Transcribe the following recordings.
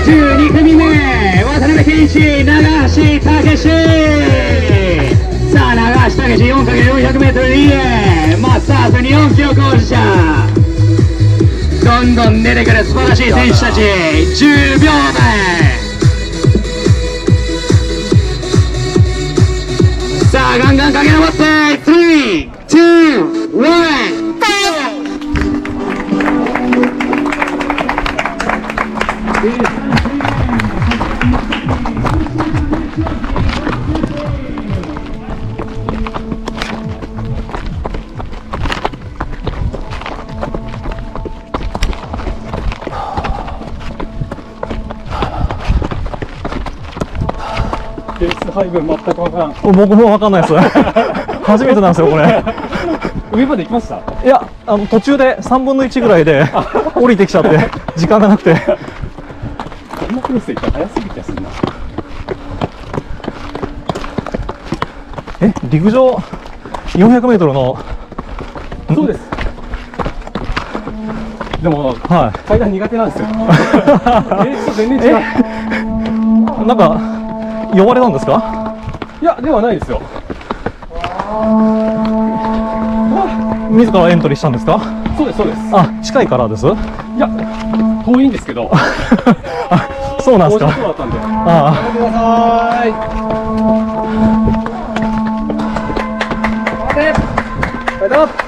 12組目渡辺健一、長橋武史。さあ長橋武史 4×400m リレーマスターズ日本記録保持者、どんどん出てくる素晴らしい選手たち。10秒前。さあガンガン駆け上って3、2、1。レース配分全く分からん。僕も分かんないです初めてなんですよこれ。上まで行きました？いや途中で3分の1ぐらいで降りてきちゃって時間がなくて。こんなクロス行ったら早すぎてするな。陸上 400m の。そうです。でも、はい、階段苦手なんですよ。レースと全然違う。なんか呼ばれたんですか？いや、ではないですよ。自らエントリーしたんですか？そうです、そうです。あ、近いからです。いや、遠いんですけど。あ、そうなんですか。そうだったんで。ああ。やめてください。待て。ファイト。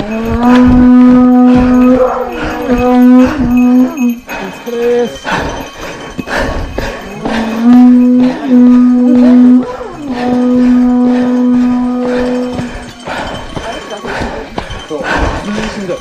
疲れです。そう、しんどい。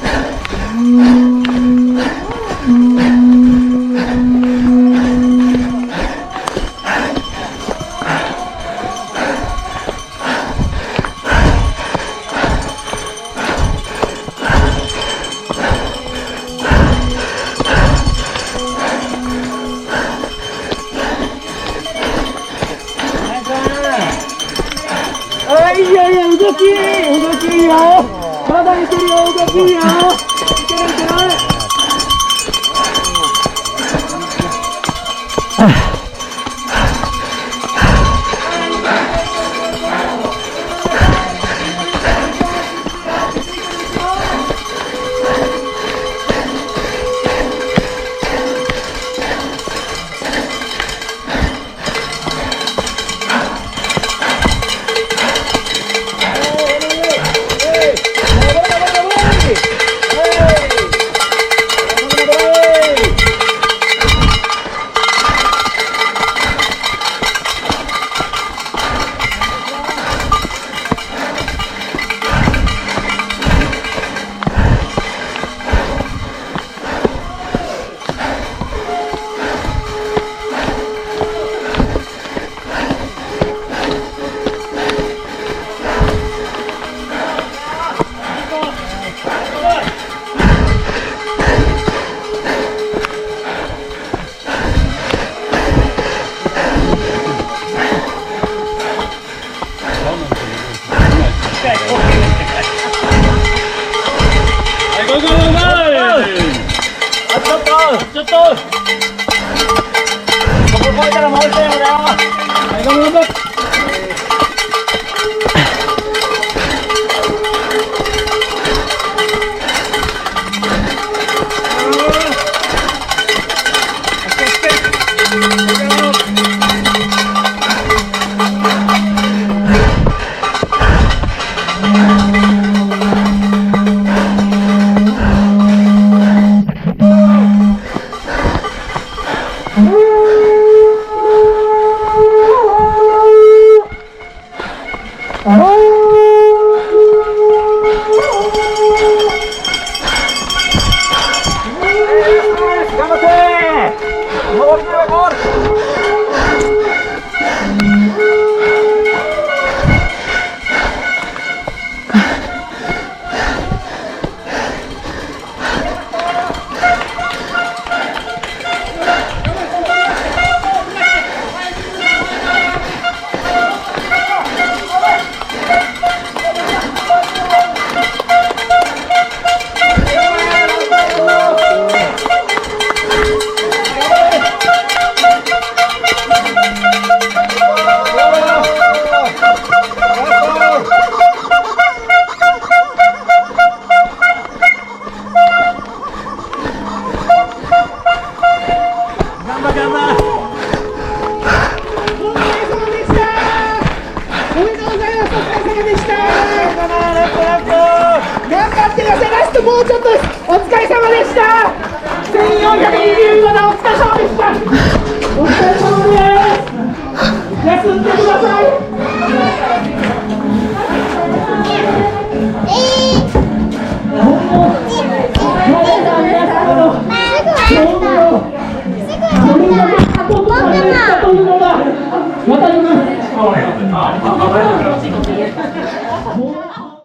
いやいや、動きいいよ。まだいけるよ、動きいいよ。いけるいける。ちょっとここ超えたらもう一回やろう。はい、頑張れ。もうちょっとです。お疲れ様でした。1420